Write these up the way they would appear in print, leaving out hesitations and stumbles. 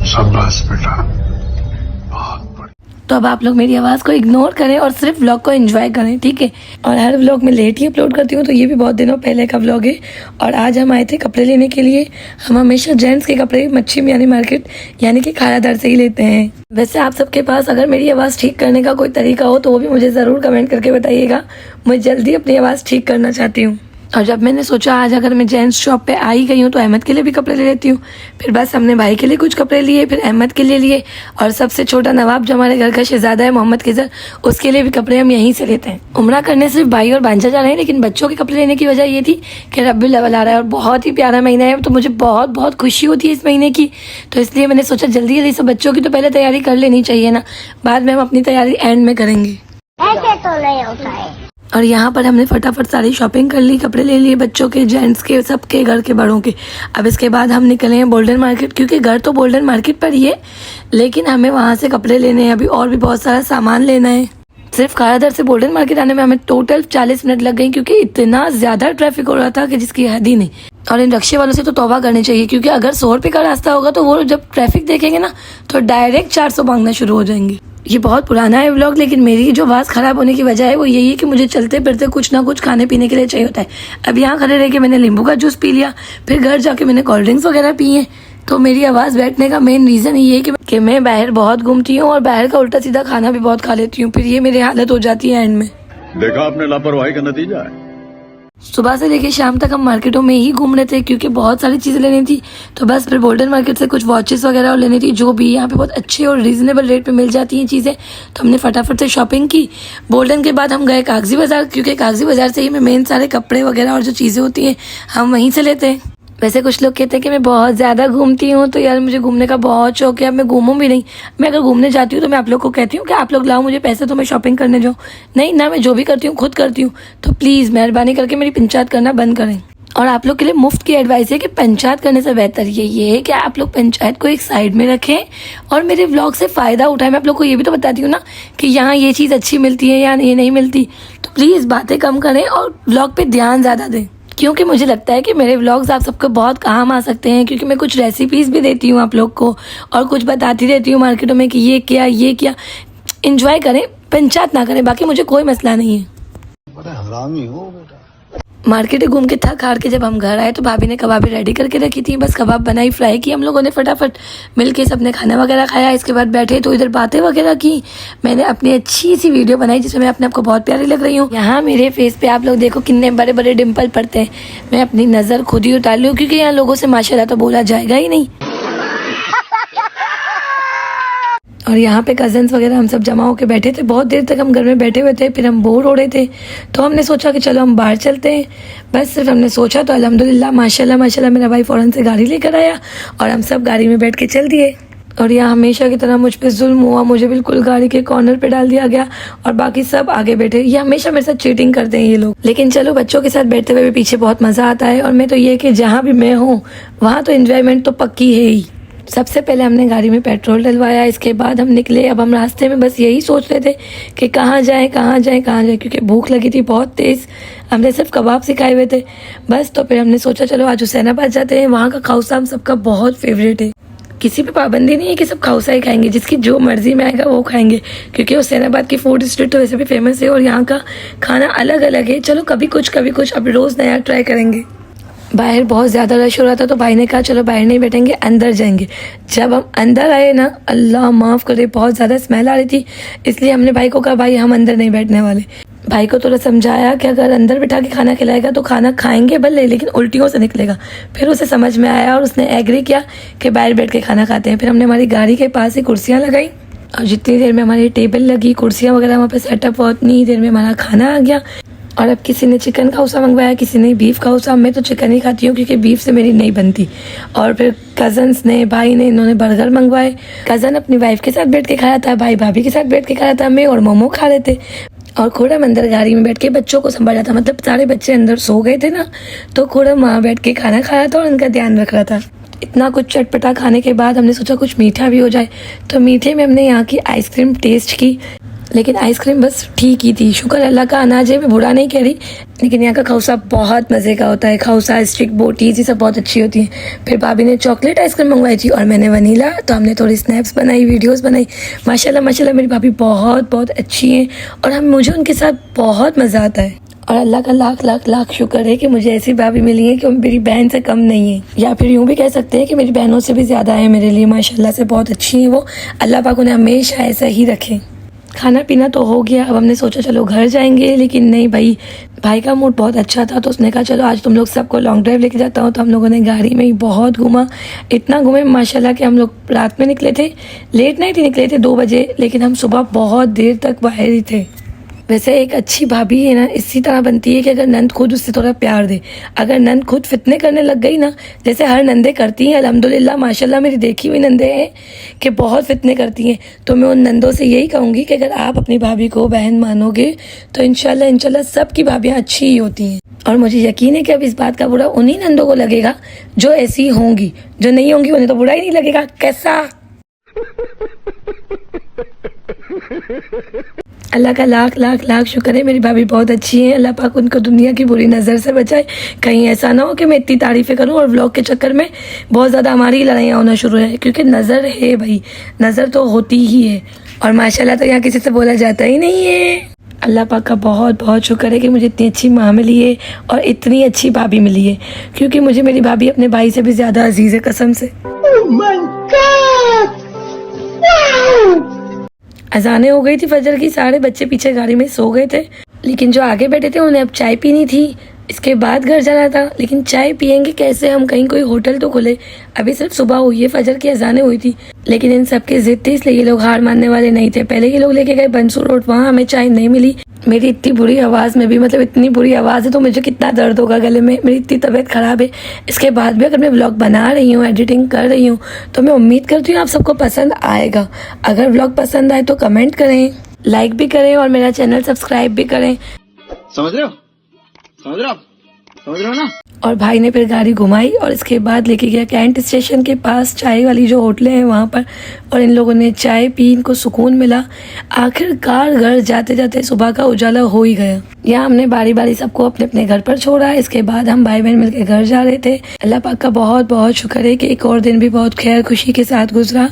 शाबाश बेटा। तो अब आप लोग मेरी आवाज़ को इग्नोर करें और सिर्फ व्लॉग को एंजॉय करें, ठीक है। और हर व्लॉग में लेट ही अपलोड करती हूँ, तो ये भी बहुत दिनों पहले का व्लॉग है। और आज हम आए थे कपड़े लेने के लिए। हम हमेशा जेंट्स के कपड़े मच्छी मियानी मार्केट यानी कि खायादार से ही लेते हैं। वैसे आप सबके पास अगर मेरी आवाज़ ठीक करने का कोई तरीका हो तो वो भी मुझे ज़रूर कमेंट करके बताइएगा। मैं जल्दी अपनी आवाज़ ठीक करना चाहती हूँ। और जब मैंने सोचा आज अगर मैं जेंट्स शॉप पे आ ही गई हूँ तो अहमद के लिए भी कपड़े ले लेती हूँ। फिर बस हमने भाई के लिए कुछ कपड़े लिए, फिर अहमद के लिए लिए, और सबसे छोटा नवाब जो हमारे घर का शहजादा है मोहम्मद किजर, उसके लिए भी कपड़े हम यहीं से लेते हैं। उम्रा करने सिर्फ भाई और भांजा जा रहे हैं, लेकिन बच्चों के कपड़े लेने की वजह ये थी कि रब्बुल अव्वल आ रहा है और बहुत ही प्यारा महीना है, तो मुझे बहुत बहुत खुशी होती है इस महीने की। तो इसलिए मैंने सोचा जल्दी जल्दी से बच्चों की तो पहले तैयारी कर लेनी चाहिए ना, बाद में हम अपनी तैयारी एंड में करेंगे। ऐसे तो नहीं होता है। और यहाँ पर हमने फटाफट सारी शॉपिंग कर ली, कपड़े ले लिए बच्चों के, जेंट्स के, सबके, घर के, बड़ों के। अब इसके बाद हम निकले हैं गोल्डन मार्केट, क्योंकि घर तो गोल्डन मार्केट पर ही है, लेकिन हमें वहाँ से कपड़े लेने हैं अभी, और भी बहुत सारा सामान लेना है। सिर्फ खायादार से गोल्डन मार्केट आने में हमें टोटल 40 मिनट लग गई, क्योंकि इतना ज़्यादा ट्रैफिक हो रहा था कि जिसकी हद ही नहीं। और इन रक्शे वालों से तो तौबा करनी चाहिए, क्योंकि अगर 100 रुपये का रास्ता होगा तो वो जब ट्रैफिक देखेंगे ना तो डायरेक्ट 400 मांगना शुरू हो जाएंगे। ये बहुत पुराना है व्लॉग, लेकिन मेरी जो आवाज़ ख़राब होने की वजह है वो यही है कि मुझे चलते फिरते कुछ ना कुछ खाने पीने के लिए चाहिए होता है। अब यहाँ खड़े रह के मैंने नींबू का जूस पी लिया, फिर घर जाके मैंने कोल्ड ड्रिंक्स वगैरह पी हैं। तो मेरी आवाज़ बैठने का मेन रीज़न ये है कि मैं बाहर बहुत घूमती हूँ और बाहर का उल्टा सीधा खाना भी बहुत खा लेती हूँ, फिर ये मेरी हालत हो जाती है एंड में। देखा आपने लापरवाही का नतीजा है। सुबह से लेके शाम तक हम मार्केटों में ही घूम रहे थे, क्योंकि बहुत सारी चीज़ें लेनी थी। तो बस फिर गोल्डन मार्केट से कुछ वॉचेस वगैरह और लेनी थी, जो भी यहाँ पे बहुत अच्छे और रीज़नेबल रेट पे मिल जाती हैं चीज़ें। तो हमने फटाफट से शॉपिंग की। गोल्डन के बाद हम गए कागजी बाज़ार, क्योंकि कागजी बाज़ार से ही मैं मेन सारे कपड़े वगैरह और जो चीज़ें होती हैं हम वहीं से लेते हैं। वैसे कुछ लोग कहते हैं कि मैं बहुत ज़्यादा घूमती हूँ, तो यार मुझे घूमने का बहुत शौक है। अब मैं घूमूँ भी नहीं, मैं अगर घूमने जाती हूँ तो मैं आप लोग को कहती हूँ कि आप लोग लाओ मुझे पैसे तो मैं शॉपिंग करने जाऊँ। नहीं ना, मैं जो भी करती हूँ खुद करती हूँ। तो प्लीज़ मेहरबानी करके मेरी पंचायत करना बंद करें। और आप लोग के लिए मुफ्त की एडवाइस है कि पंचायत करने से बेहतर ये है कि आप लोग पंचायत को एक साइड में रखें और मेरे व्लॉग से फ़ायदा उठाएं। मैं आप लोग को ये भी तो बताती हूँ ना कि यहाँ ये चीज़ अच्छी मिलती है या ये नहीं मिलती। तो प्लीज़ बातें कम करें और व्लॉग पे ध्यान ज़्यादा दें, क्योंकि मुझे लगता है कि मेरे व्लॉग्स आप सबको बहुत काम आ सकते हैं, क्योंकि मैं कुछ रेसिपीज़ भी देती हूँ आप लोग को और कुछ बताती रहती हूँ मार्केटों में कि ये क्या। एंजॉय करें, पंचायत ना करें, बाकी मुझे कोई मसला नहीं है। बड़ा हरामी हो बेटा। मार्केट घूम के थक हार के जब हम घर आए तो भाभी ने कबाबें रेडी करके रखी थी। बस कबाब बनाई, फ्राई की हम लोगों ने फटाफट मिलके, सबने खाना वगैरह खाया। इसके बाद बैठे तो इधर बातें वगैरह की। मैंने अपनी अच्छी सी वीडियो बनाई जिसमें मैं अपने आप को बहुत प्यारी लग रही हूँ। यहाँ मेरे फेस पे आप लोग देखो कितने बड़े बड़े डिम्पल पड़ते हैं। मैं अपनी नज़र खुद ही उतार लूँ, क्योंकि यहाँ लोगों से माशाल्लाह तो बोला जाएगा ही नहीं। और यहाँ पे कज़न्स वगैरह हम सब जमा होकर बैठे थे। बहुत देर तक हम घर में बैठे हुए थे, फिर हम बोर हो रहे थे, तो हमने सोचा कि चलो हम बाहर चलते हैं। बस सिर्फ हमने सोचा तो अल्हम्दुलिल्लाह माशाल्लाह मेरा भाई फ़ौरन से गाड़ी लेकर आया और हम सब गाड़ी में बैठ के चल दिए। और यहाँ हमेशा की तरह मुझ पे जुल्म हुआ, मुझे बिल्कुल गाड़ी के कॉर्नर पे डाल दिया गया और बाकी सब आगे बैठे। ये हमेशा मेरे साथ चीटिंग करते हैं ये लोग, लेकिन चलो बच्चों के साथ बैठते हुए भी पीछे बहुत मज़ा आता है। और मैं तो ये कि जहाँ भी मैं हूँ वहाँ तो एन्जॉयमेंट तो पक्की है ही। सबसे पहले हमने गाड़ी में पेट्रोल डलवाया, इसके बाद हम निकले। अब हम रास्ते में बस यही सोच रहे थे कि कहाँ जाएं, क्योंकि भूख लगी थी बहुत तेज़। हमने सिर्फ कबाब सिखाए हुए थे बस। तो फिर हमने सोचा चलो आज हुसैनाबाद जाते हैं, वहाँ का खाउसा हम सबका बहुत फेवरेट है। किसी पे पाबंदी नहीं है कि सब खाउसा ही खाएंगे, जिसकी जो मर्जी में आएगा वो खाएंगे, क्योंकि हुसैनाबाद की फूड स्ट्रीट तो वैसे भी फेमस है और यहाँ का खाना अलग अलग है। चलो कभी कुछ अब रोज़ नया ट्राई करेंगे। बाहर बहुत ज़्यादा रश हो रहा था तो भाई ने कहा चलो बाहर नहीं बैठेंगे, अंदर जाएंगे। जब हम अंदर आए ना, अल्लाह माफ़ करे, बहुत ज़्यादा स्मेल आ रही थी, इसलिए हमने भाई को कहा भाई हम अंदर नहीं बैठने वाले। भाई को थोड़ा समझाया कि अगर अंदर बिठा के खाना खिलाएगा तो खाना खाएंगे भले, लेकिन उल्टियों से निकलेगा। फिर उसे समझ में आया और उसने एग्री किया कि बाहर बैठ के खाना खाते हैं। फिर हमने हमारी गाड़ी के पास ही कुर्सियाँ लगाई और जितनी देर में हमारी टेबल लगी, कुर्सियाँ वगैरह वहाँ पर सेटअप हुआ, उतनी ही देर में हमारा खाना आ गया। और अब किसी ने चिकन खाउसा मंगवाया, किसी ने बीफ खाउसा। मैं तो चिकन ही खाती हूँ क्योंकि बीफ से मेरी नहीं बनती। और फिर कज़न्स ने, भाई ने, इन्होंने बर्गर मंगवाए। कज़न अपनी वाइफ के साथ बैठ के खाया था, भाई भाभी के साथ बैठ के खाया था, मैं और मोमो खा रहे थे। और खुरम अंदर गाड़ी में बैठ के बच्चों को संभाला था, मतलब सारे बच्चे अंदर सो गए थे ना, तो खुरम वहाँ बैठ के खाना खा रहा था और उनका ध्यान रख रहा था। इतना कुछ चटपटा खाने के बाद हमने सोचा कुछ मीठा भी हो जाए, तो मीठे में हमने यहाँ की आइसक्रीम टेस्ट की, लेकिन आइसक्रीम बस ठीक ही थी। शुक्र अल्लाह का, अनाज है, मैं बुरा नहीं कह रही, लेकिन यहाँ का खौसा बहुत मज़े का होता है। खौसा, स्टिक, बोटीज ये सब बहुत अच्छी होती हैं। फिर भाभी ने चॉकलेट आइसक्रीम मंगवाई थी और मैंने वनीला, तो हमने थोड़ी स्नैप्स बनाई, वीडियोस बनाई। माशाल्लाह माशाल्लाह मेरी भाभी बहुत बहुत अच्छी हैं और मुझे उनके साथ बहुत मज़ा आता है। और अल्लाह का लाख लाख लाख शुक्र है कि मुझे ऐसी भाभी मिली है कि वो मेरी बहन से कम नहीं है, या फिर यूँ भी कह सकते हैं कि मेरी बहनों से भी ज़्यादा है मेरे लिए। माशाल्लाह से बहुत अच्छी हैं वो। अल्लाह पाक उन्हें हमेशा ऐसा ही रखे। खाना पीना तो हो गया, अब हमने सोचा चलो घर जाएंगे, लेकिन नहीं भाई का मूड बहुत अच्छा था, तो उसने कहा चलो आज तुम लोग सबको लॉन्ग ड्राइव लेके जाता हूँ। तो हम लोगों ने गाड़ी में ही बहुत घूमा, इतना घूमे माशाल्लाह कि हम लोग रात में निकले थे, लेट नाइट ही निकले थे 2 बजे, लेकिन हम सुबह बहुत देर तक बाहर ही थे। वैसे एक अच्छी भाभी है ना इसी तरह बनती है कि अगर नंद खुद उससे थोड़ा प्यार दे। अगर नंद खुद फितने करने लग गई ना, जैसे हर नंदे करती हैं, अल्हम्दुलिल्लाह माशाल्लाह मेरी देखी हुई नंदे हैं कि बहुत फितने करती हैं, तो मैं उन नंदों से यही कहूँगी कि अगर आप अपनी भाभी को बहन मानोगे तो इंशाल्लाह सबकी भाभियाँ अच्छी ही होती हैं। और मुझे यकीन है कि अब इस बात का बुरा उन्हीं नंदों को लगेगा जो ऐसी होंगी, जो नहीं होंगी उन्हें तो बुरा ही नहीं लगेगा। कैसा अल्लाह का लाख लाख लाख शुक्र है, मेरी भाभी बहुत अच्छी है। अल्लाह पाक उनको दुनिया की बुरी नज़र से बचाए। कहीं ऐसा ना हो कि मैं इतनी तारीफ़ें करूं और व्लॉग के चक्कर में बहुत ज़्यादा हमारी लड़ाइयाँ होना शुरू है, क्योंकि नज़र है भाई, नज़र तो होती ही है। और माशाल्लाह तो यहाँ किसी से बोला जाता ही नहीं है। अल्लाह पाक का बहुत बहुत शुक्र है कि मुझे इतनी अच्छी माँ मिली है और इतनी अच्छी भाभी मिली है, क्योंकि मुझे मेरी भाभी अपने भाई से भी ज़्यादा अजीज़ है, कसम से। अजाने हो गई थी फजर की, सारे बच्चे पीछे गाड़ी में सो गए थे, लेकिन जो आगे बैठे थे उन्हें अब चाय पीनी थी, इसके बाद घर जाना था। लेकिन चाय पियेंगे कैसे हम, कहीं कोई होटल तो खुले। अभी सिर्फ सुबह हुई है, फजर की अजाने हुई थी, लेकिन इन सब की जिद थी, इसलिए ये लोग हार मानने वाले नहीं थे। पहले ये लोग लेके गए बंसू रोड, वहाँ हमें चाय नहीं मिली। मेरी इतनी बुरी आवाज़ में भी, मतलब इतनी बुरी आवाज़ है तो मुझे कितना दर्द होगा गले में, मेरी इतनी तबीयत ख़राब है। इसके बाद भी अगर मैं व्लॉग बना रही हूँ, एडिटिंग कर रही हूँ, तो मैं उम्मीद करती हूँ आप सबको पसंद आएगा। अगर व्लॉग पसंद आए तो कमेंट करें, लाइक भी करें और मेरा चैनल सब्सक्राइब भी करें। समझ रहे हो, समझ रहे हो आप, समझ रहे हो ना। और भाई ने फिर गाड़ी घुमाई और इसके बाद लेके गया कैंट स्टेशन के पास, चाय वाली जो होटलें हैं वहाँ पर, और इन लोगों ने चाय पी, इनको सुकून मिला। आखिरकार घर जाते जाते सुबह का उजाला हो ही गया। यहाँ हमने बारी बारी सबको अपने अपने घर पर छोड़ा। इसके बाद हम भाई बहन मिलकर घर जा रहे थे। अल्लाह पाक का बहुत बहुत शुक्र है कि एक और दिन भी बहुत खैर खुशी के साथ गुजरा।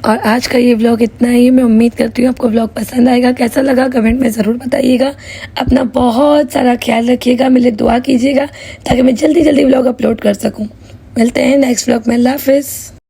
और आज का ये व्लॉग इतना ही। मैं उम्मीद करती हूँ आपको व्लॉग पसंद आएगा। कैसा लगा कमेंट में ज़रूर बताइएगा। अपना बहुत सारा ख्याल रखिएगा, मेरे लिए दुआ कीजिएगा ताकि मैं जल्दी जल्दी व्लॉग अपलोड कर सकूँ। मिलते हैं नेक्स्ट व्लॉग में। अल्लाह हाफिज़।